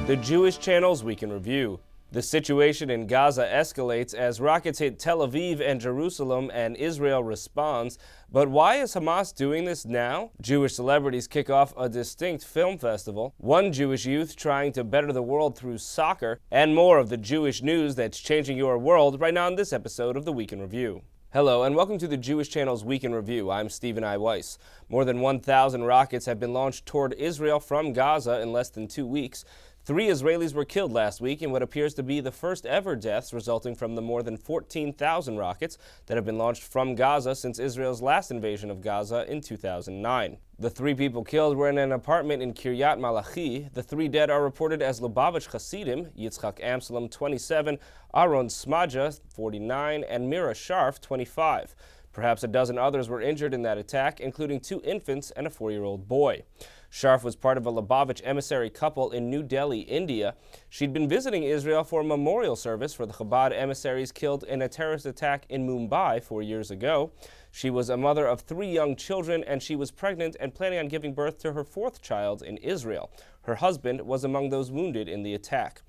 The Jewish Channel's Week in Review. The situation in Gaza escalates as rockets hit Tel Aviv and Jerusalem and Israel responds. But why is Hamas doing this now? Jewish celebrities kick off a distinct film festival, one Jewish youth trying to better the world through soccer, and more of the Jewish news that's changing your world right now in this episode of the Week in Review. Hello and welcome to the Jewish Channel's Week in Review. I'm Stephen I. Weiss. More than 1,000 rockets have been launched toward Israel from Gaza in less than 2 weeks. 3 Israelis were killed last week in what appears to be the first ever deaths resulting from the more than 14,000 rockets that have been launched from Gaza since Israel's last invasion of Gaza in 2009. The 3 people killed were in an apartment in Kiryat Malachi. The 3 dead are reported as Lubavitch Hasidim, Yitzchak Amsalem, 27, Aaron Smadja, 49, and Mira Sharf, 25. Perhaps a dozen others were injured in that attack, including 2 infants and a 4-year-old boy. Sharf was part of a Lubavitch emissary couple in New Delhi, India. She'd been visiting Israel for a memorial service for the Chabad emissaries killed in a terrorist attack in Mumbai 4 years ago. She was a mother of 3 young children, and she was pregnant and planning on giving birth to her 4th child in Israel. Her husband was among those wounded in the attack.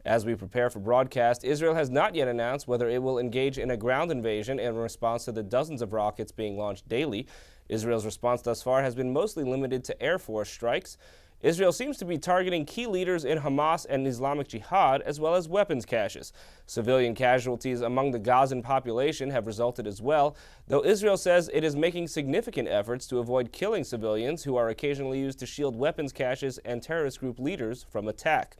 As we prepare for broadcast, Israel has not yet announced whether it will engage in a ground invasion in response to the dozens of rockets being launched daily. Israel's response thus far has been mostly limited to Air Force strikes. Israel seems to be targeting key leaders in Hamas and Islamic Jihad, as well as weapons caches. Civilian casualties among the Gazan population have resulted as well, though Israel says it is making significant efforts to avoid killing civilians who are occasionally used to shield weapons caches and terrorist group leaders from attack.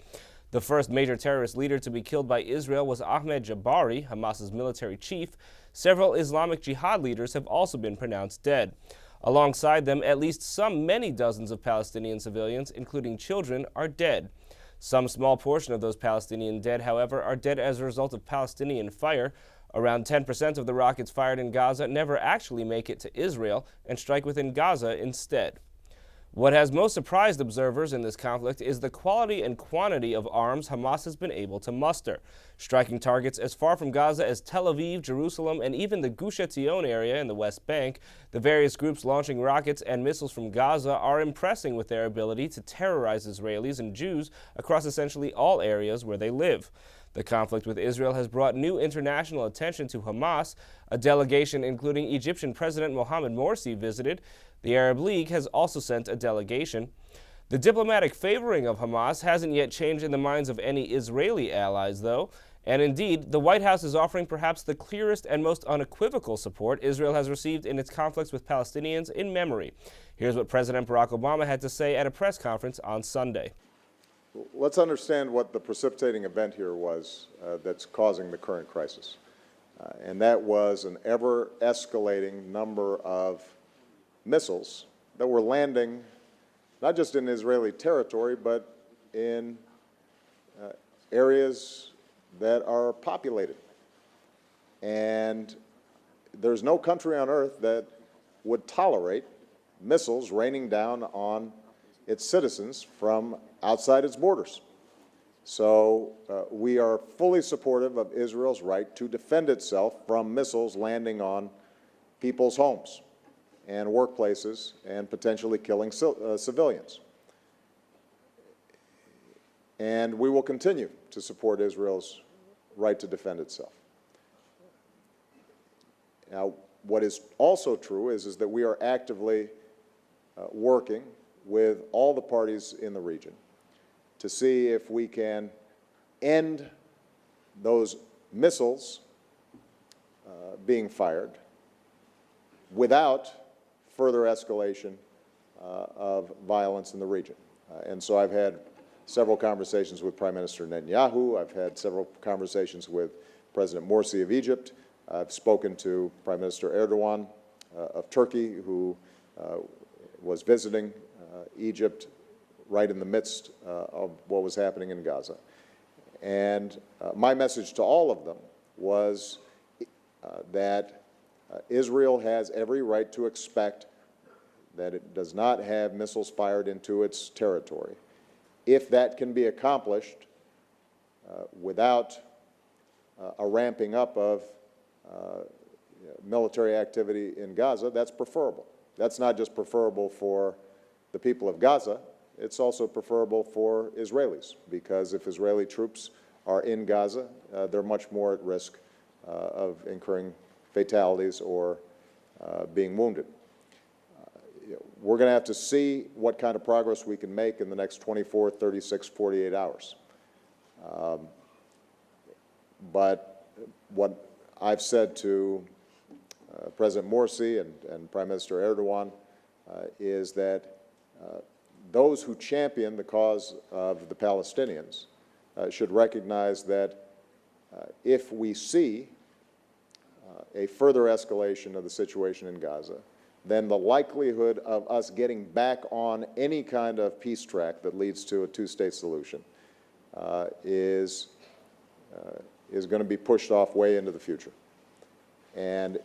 The first major terrorist leader to be killed by Israel was Ahmed Jabari, Hamas's military chief. Several Islamic Jihad leaders have also been pronounced dead. Alongside them, at least many dozens of Palestinian civilians, including children, are dead. Some small portion of those Palestinian dead, however, are dead as a result of Palestinian fire. Around 10% of the rockets fired in Gaza never actually make it to Israel and strike within Gaza instead. What has most surprised observers in this conflict is the quality and quantity of arms Hamas has been able to muster. Striking targets as far from Gaza as Tel Aviv, Jerusalem, and even the Gush Etzion area in the West Bank, the various groups launching rockets and missiles from Gaza are impressing with their ability to terrorize Israelis and Jews across essentially all areas where they live. The conflict with Israel has brought new international attention to Hamas. A delegation including Egyptian President Mohamed Morsi visited. The Arab League has also sent a delegation. The diplomatic favoring of Hamas hasn't yet changed in the minds of any Israeli allies, though. And indeed, the White House is offering perhaps the clearest and most unequivocal support Israel has received in its conflicts with Palestinians in memory. Here's what President Barack Obama had to say at a press conference on Sunday. Let's understand what the precipitating event here was that's causing the current crisis. And that was an ever-escalating number of missiles that were landing not just in Israeli territory, but in areas that are populated. And there's no country on earth that would tolerate missiles raining down on its citizens from outside its borders. So we are fully supportive of Israel's right to defend itself from missiles landing on people's homes and workplaces and potentially killing civilians. And we will continue to support Israel's right to defend itself. Now, what is also true is that we are actively working with all the parties in the region to see if we can end those missiles being fired without further escalation of violence in the region. And so I've had several conversations with Prime Minister Netanyahu. I've had several conversations with President Morsi of Egypt. I've spoken to Prime Minister Erdogan of Turkey, who was visiting Egypt right in the midst of what was happening in Gaza. And my message to all of them was that Israel has every right to expect that it does not have missiles fired into its territory. If that can be accomplished without a ramping up of military activity in Gaza, that's preferable. That's not just preferable for the people of Gaza, it's also preferable for Israelis, because if Israeli troops are in Gaza, they're much more at risk of incurring fatalities or being wounded. We're going to have to see what kind of progress we can make in the next 24, 36, 48 hours. But what I've said to President Morsi and Prime Minister Erdogan is that those who champion the cause of the Palestinians should recognize that if we see a further escalation of the situation in Gaza, then the likelihood of us getting back on any kind of peace track that leads to a two-state solution is going to be pushed off way into the future. And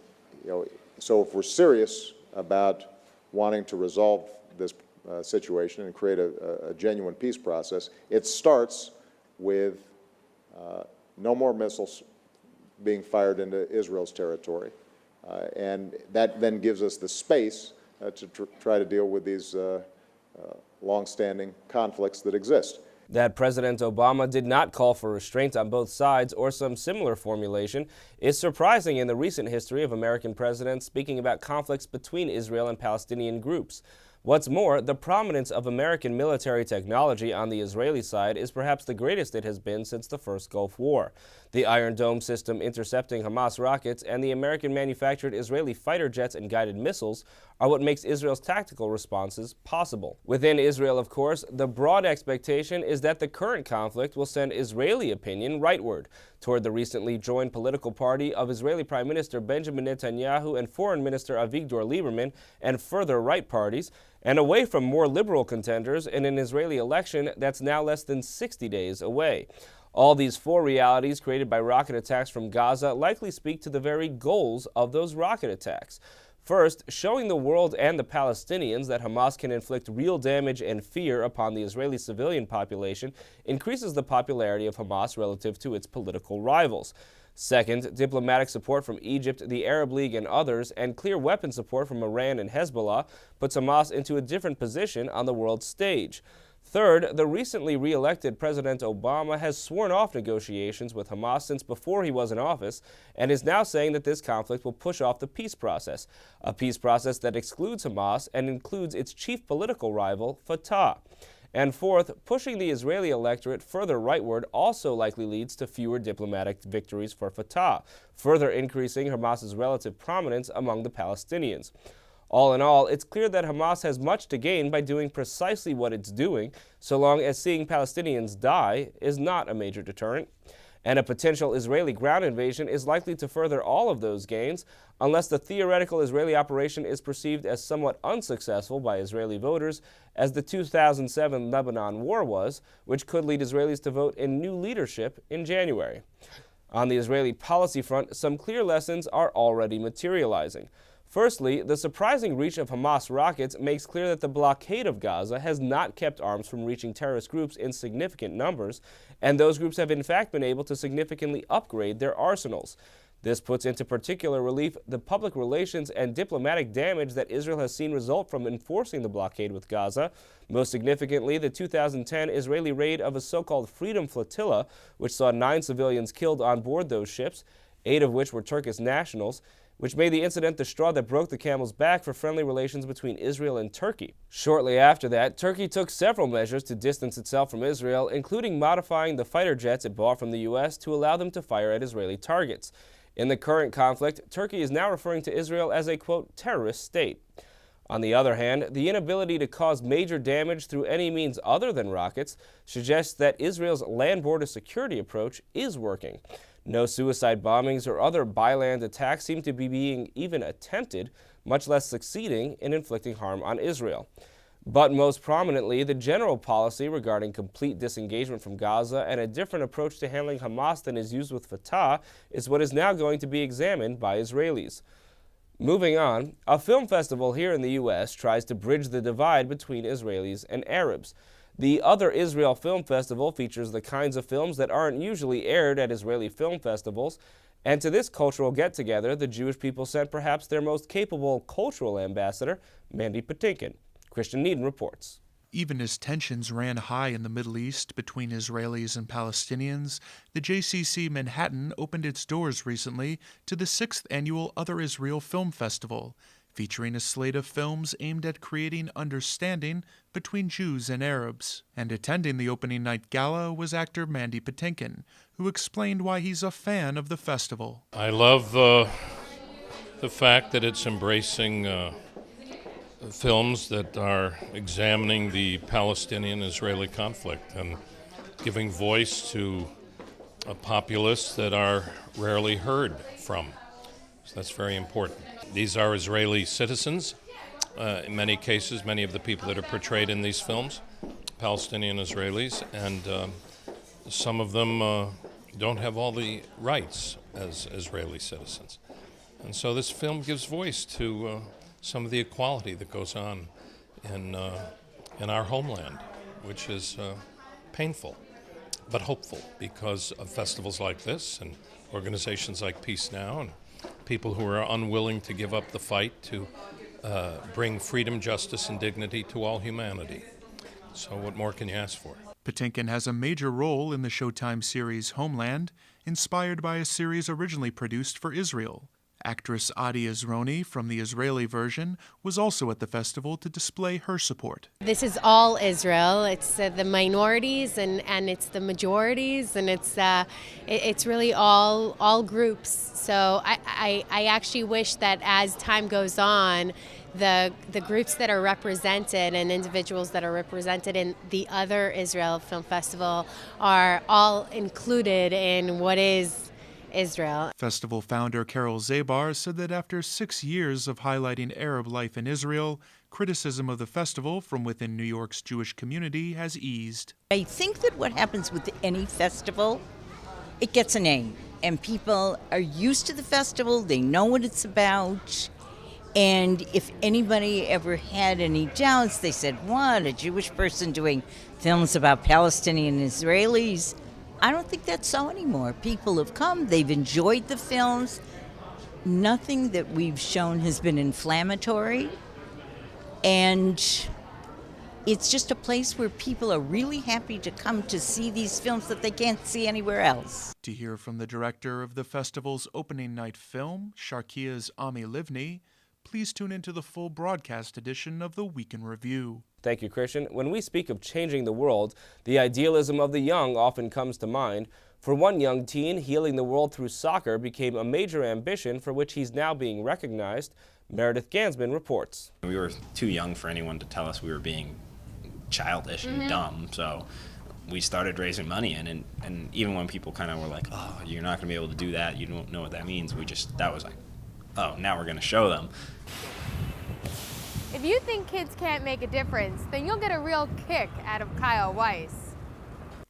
so if we're serious about wanting to resolve this situation and create a genuine peace process, it starts with no more missiles being fired into Israel's territory. And that then gives us the space to try to deal with these long-standing conflicts that exist. That President Obama did not call for restraint on both sides or some similar formulation is surprising in the recent history of American presidents speaking about conflicts between Israel and Palestinian groups. What's more, the prominence of American military technology on the Israeli side is perhaps the greatest it has been since the first Gulf War. The Iron Dome system intercepting Hamas rockets and the American-manufactured Israeli fighter jets and guided missiles are what makes Israel's tactical responses possible. Within Israel, of course, the broad expectation is that the current conflict will send Israeli opinion rightward, toward the recently joined political party of Israeli Prime Minister Benjamin Netanyahu and Foreign Minister Avigdor Lieberman and further right parties, and away from more liberal contenders in an Israeli election that's now less than 60 days away. All these four realities created by rocket attacks from Gaza likely speak to the very goals of those rocket attacks. First, showing the world and the Palestinians that Hamas can inflict real damage and fear upon the Israeli civilian population increases the popularity of Hamas relative to its political rivals. Second, diplomatic support from Egypt, the Arab League, and others, and clear weapon support from Iran and Hezbollah puts Hamas into a different position on the world stage. Third, the recently re-elected President Obama has sworn off negotiations with Hamas since before he was in office and is now saying that this conflict will push off the peace process, a peace process that excludes Hamas and includes its chief political rival, Fatah. And fourth, pushing the Israeli electorate further rightward also likely leads to fewer diplomatic victories for Fatah, further increasing Hamas's relative prominence among the Palestinians. All in all, it's clear that Hamas has much to gain by doing precisely what it's doing, so long as seeing Palestinians die is not a major deterrent. And a potential Israeli ground invasion is likely to further all of those gains, unless the theoretical Israeli operation is perceived as somewhat unsuccessful by Israeli voters, as the 2007 Lebanon war was, which could lead Israelis to vote in new leadership in January. On the Israeli policy front, some clear lessons are already materializing. Firstly, the surprising reach of Hamas rockets makes clear that the blockade of Gaza has not kept arms from reaching terrorist groups in significant numbers, and those groups have in fact been able to significantly upgrade their arsenals. This puts into particular relief the public relations and diplomatic damage that Israel has seen result from enforcing the blockade with Gaza, most significantly the 2010 Israeli raid of a so-called Freedom Flotilla, which saw 9 civilians killed on board those ships, 8 of which were Turkish nationals, which made the incident the straw that broke the camel's back for friendly relations between Israel and Turkey. Shortly after that, Turkey took several measures to distance itself from Israel, including modifying the fighter jets it bought from the U.S. to allow them to fire at Israeli targets. In the current conflict, Turkey is now referring to Israel as a, quote, terrorist state. On the other hand, the inability to cause major damage through any means other than rockets suggests that Israel's land-border security approach is working. No suicide bombings or other by-land attacks seem to be being even attempted, much less succeeding in inflicting harm on Israel. But most prominently, the general policy regarding complete disengagement from Gaza and a different approach to handling Hamas than is used with Fatah is what is now going to be examined by Israelis. Moving on, a film festival here in the U.S. tries to bridge the divide between Israelis and Arabs. The Other Israel Film Festival features the kinds of films that aren't usually aired at Israeli film festivals, and to this cultural get-together, the Jewish people sent perhaps their most capable cultural ambassador, Mandy Patinkin. Christian Needham reports. Even as tensions ran high in the Middle East between Israelis and Palestinians, the JCC Manhattan opened its doors recently to the 6th annual Other Israel Film Festival, featuring a slate of films aimed at creating understanding between Jews and Arabs. And attending the opening night gala was actor Mandy Patinkin, who explained why he's a fan of the festival. I love the fact that it's embracing films that are examining the Palestinian-Israeli conflict and giving voice to populists that are rarely heard from. So that's very important. These are Israeli citizens. In many cases, many of the people that are portrayed in these films, Palestinian Israelis, and some of them don't have all the rights as Israeli citizens. And so this film gives voice to some of the equality that goes on in our homeland, which is painful but hopeful because of festivals like this and organizations like Peace Now and people who are unwilling to give up the fight to bring freedom, justice, and dignity to all humanity. So what more can you ask for? Patinkin has a major role in the Showtime series Homeland, inspired by a series originally produced for Israel. Actress Adi Ezroni from the Israeli version was also at the festival to display her support. This is all Israel. It's the minorities and it's the majorities, and it's really all groups. So I actually wish that as time goes on, the groups that are represented and individuals that are represented in the Other Israel Film Festival are all included in what is Israel. Festival founder Carol Zabar said that after 6 years of highlighting Arab life in Israel, criticism of the festival from within New York's Jewish community has eased. I think that what happens with any festival, it gets a name, and people are used to the festival, they know what it's about, and if anybody ever had any doubts, they said, what, a Jewish person doing films about Palestinian Israelis? I don't think that's so anymore. People have come, they've enjoyed the films. Nothing that we've shown has been inflammatory. And it's just a place where people are really happy to come to see these films that they can't see anywhere else. To hear from the director of the festival's opening night film, Sharkia's Ami Livni, please tune into the full broadcast edition of the Week in Review. Thank you, Christian. When we speak of changing the world, the idealism of the young often comes to mind. For one young teen, healing the world through soccer became a major ambition for which he's now being recognized. Meredith Gansman reports. We were too young for anyone to tell us we were being childish and dumb, so we started raising money, and even when people kind of were like, oh, you're not going to be able to do that, you don't know what that means, that was like, oh, now we're going to show them. If you think kids can't make a difference, then you'll get a real kick out of Kyle Weiss.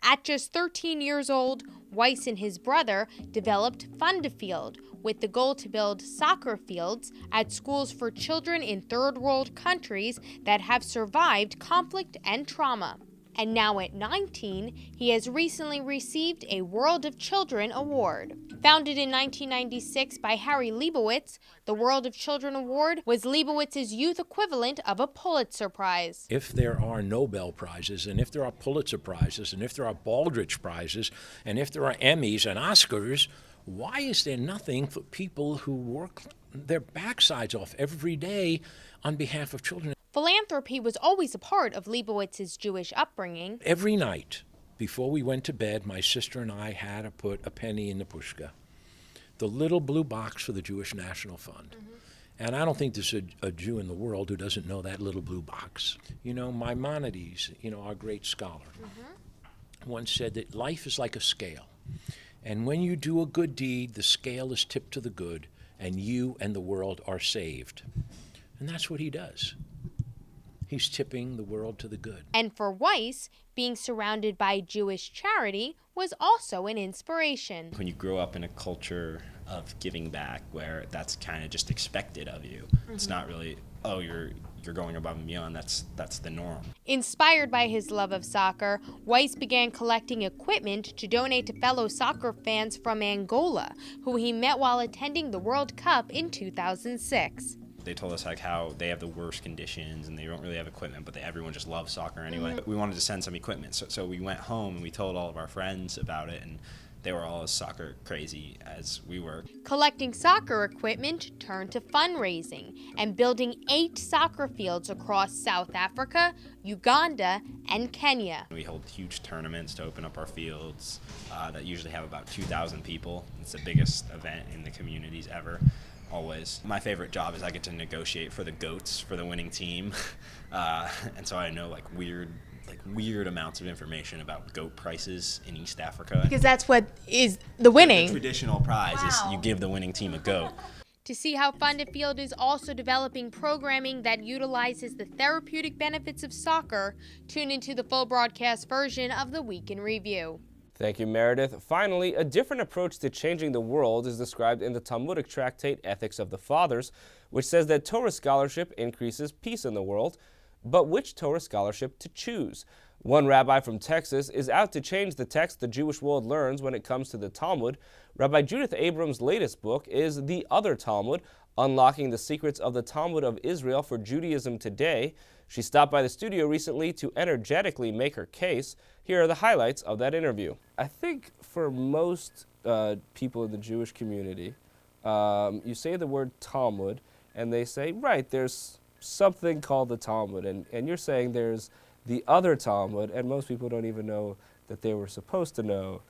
At just 13 years old, Weiss and his brother developed Fund a Field with the goal to build soccer fields at schools for children in third world countries that have survived conflict and trauma. And now at 19, he has recently received a World of Children Award. Founded in 1996 by Harry Leibowitz, the World of Children Award was Leibowitz's youth equivalent of a Pulitzer Prize. If there are Nobel Prizes, and if there are Pulitzer Prizes, and if there are Baldrige Prizes, and if there are Emmys and Oscars, why is there nothing for people who work their backsides off every day on behalf of children? Philanthropy was always a part of Leibowitz's Jewish upbringing. Every night, before we went to bed, my sister and I had to put a penny in the pushka, the little blue box for the Jewish National Fund. And I don't think there's a Jew in the world who doesn't know that little blue box. You know, Maimonides, our great scholar, once said that life is like a scale. And when you do a good deed, the scale is tipped to the good, and you and the world are saved. And that's what he does. He's tipping the world to the good. And for Weiss, being surrounded by Jewish charity was also an inspiration. When you grow up in a culture of giving back where that's kind of just expected of you, it's not really, oh, you're going above and beyond, that's the norm. Inspired by his love of soccer, Weiss began collecting equipment to donate to fellow soccer fans from Angola, who he met while attending the World Cup in 2006. They told us like how they have the worst conditions and they don't really have equipment, but everyone just loves soccer anyway. We wanted to send some equipment, so we went home and we told all of our friends about it, and they were all as soccer crazy as we were. Collecting soccer equipment turned to fundraising and building 8 soccer fields across South Africa, Uganda, and Kenya. We hold huge tournaments to open up our fields that usually have about 2,000 people. It's the biggest event in the communities ever, always. My favorite job is I get to negotiate for the goats for the winning team. And so I know like weird amounts of information about goat prices in East Africa. Because that's what is the winning. The traditional prize is you give the winning team a goat. To see how Fundafield is also developing programming that utilizes the therapeutic benefits of soccer, tune into the full broadcast version of the Week in Review. Thank you, Meredith. Finally, a different approach to changing the world is described in the Talmudic tractate Ethics of the Fathers, which says that Torah scholarship increases peace in the world, but which Torah scholarship to choose? One rabbi from Texas is out to change the text the Jewish world learns when it comes to the Talmud. Rabbi Judith Abrams' latest book is The Other Talmud, Unlocking the Secrets of the Talmud of Israel for Judaism Today. She stopped by the studio recently to energetically make her case. Here are the highlights of that interview. I think for most people in the Jewish community, you say the word Talmud, and they say, right, there's something called the Talmud, and you're saying there's the other Talmud, and most people don't even know that they were supposed to know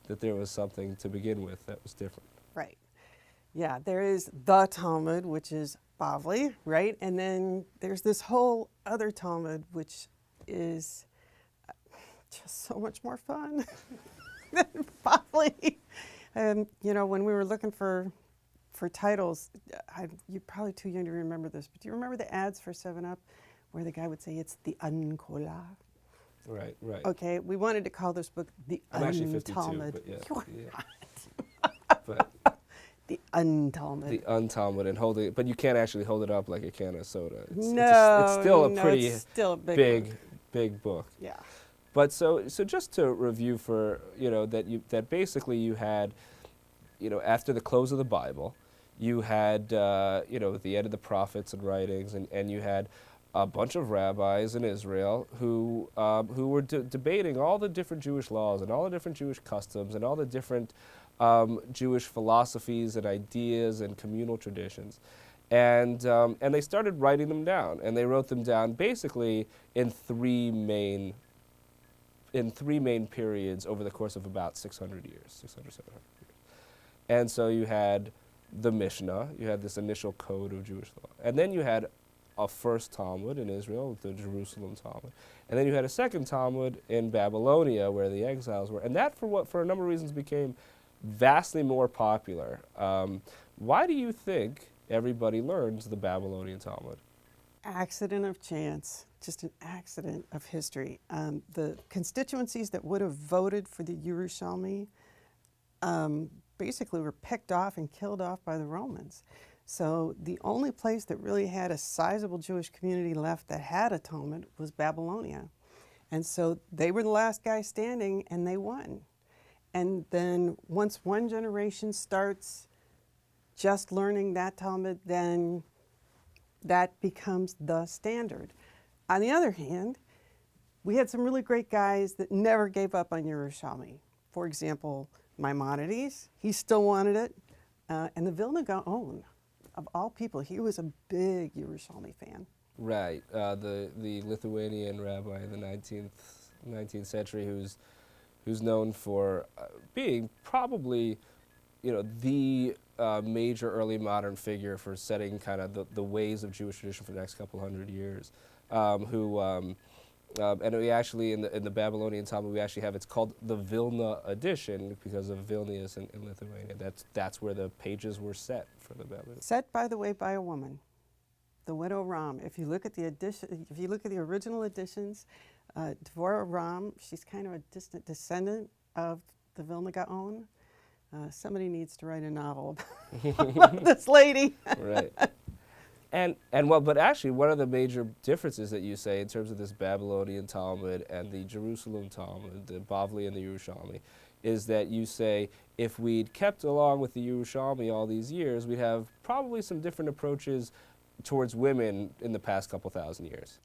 that there was something to begin with that was different. Right. Yeah, there is the Talmud, which is Bavli, right? And then there's this whole other Talmud, which is just so much more fun than Bavli. You know, when we were looking for titles, you're probably too young to remember this, but do you remember the ads for 7-Up where the guy would say it's the Unkola? Right, right. Okay, we wanted to call this book the I'm actually 52, Untalmud. but yeah. You're yeah. But the Untalmud. the Untalmud, and hold it, but you can't actually hold it up like a can of soda. It's still a pretty it's still a big book. Yeah. But so just to review for, you know, that basically you had, you know, after the close of the Bible, you had, you know, the end of the prophets and writings, and you had a bunch of rabbis in Israel who were debating all the different Jewish laws and all the different Jewish customs and all the different Jewish philosophies and ideas and communal traditions. And they started writing them down, and they wrote them down basically in three main periods over the course of about 600 years, 700 years. And so you had the Mishnah, you had this initial code of Jewish law, and then you had a first Talmud in Israel, the Jerusalem Talmud, and then you had a second Talmud in Babylonia where the exiles were, and that for a number of reasons became vastly more popular. Why do you think everybody learns the Babylonian Talmud? Accident of chance, just an accident of history. The constituencies that would have voted for the Yerushalmi basically were picked off and killed off by the Romans. So the only place that really had a sizable Jewish community left that had a Talmud was Babylonia. And so they were the last guy standing, and they won. And then once one generation starts just learning that Talmud, then that becomes the standard. On the other hand, we had some really great guys that never gave up on Yerushalmi. For example, Maimonides, he still wanted it. And the Vilna Gaon, of all people, he was a big Yerushalmi fan. Right, the Lithuanian rabbi in the 19th century who's known for being probably, you know, the major early modern figure for setting kind of the ways of Jewish tradition for the next couple hundred years, and we actually, in the Babylonian Talmud, we actually have, it's called the Vilna edition because of Vilnius in Lithuania. That's where the pages were set for the Babylonian. Set, by the way, by a woman, the widow Ram. If you look at the original editions, Dvorah Ram, she's kind of a distant descendant of the Vilna Gaon. Somebody needs to write a novel about this lady. Right. And well, but actually, one of the major differences that you say in terms of this Babylonian Talmud and the Jerusalem Talmud, the Bavli and the Yerushalmi, is that you say, if we'd kept along with the Yerushalmi all these years, we'd have probably some different approaches towards women in the past couple thousand years.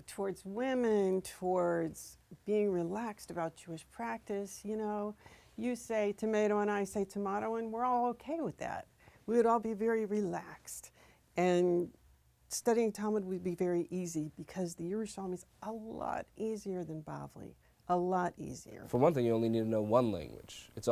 Towards women, towards being relaxed about Jewish practice, you know. You say tomato and I say tomato, and we're all okay with that. We would all be very relaxed. And studying Talmud would be very easy because the Yerushalmi is a lot easier than Bavli. A lot easier. For one thing, you only need to know one language. It's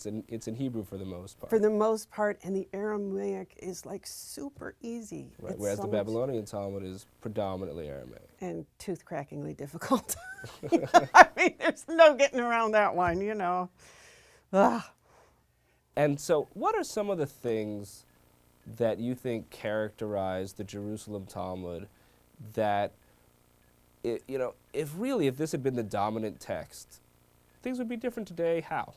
in Hebrew for the most part. For the most part, and the Aramaic is like super easy. Right, It's whereas so the much- Babylonian Talmud is predominantly Aramaic. and tooth-crackingly difficult. I mean, there's no getting around that one, you know. Ugh. And so, what are some of the things that you think characterize the Jerusalem Talmud that, if this had been the dominant text, things would be different today? How?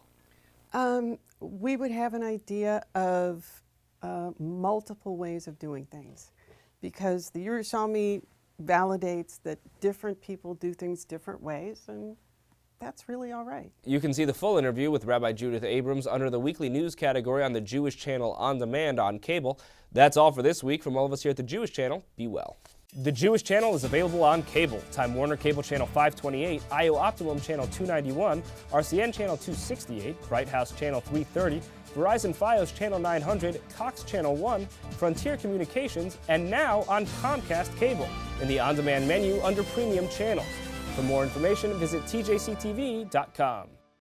We would have an idea of multiple ways of doing things, because the Yerushalmi validates that different people do things different ways, and that's really all right. You can see the full interview with Rabbi Judith Abrams under the weekly news category on the Jewish Channel On Demand on cable. That's all for this week. From all of us here at the Jewish Channel, be well. The Jewish Channel is available on cable. Time Warner Cable Channel 528, IO Optimum Channel 291, RCN Channel 268, Bright House Channel 330, Verizon Fios Channel 900, Cox Channel 1, Frontier Communications, and now on Comcast Cable in the on-demand menu under Premium Channels. For more information, visit tjctv.com.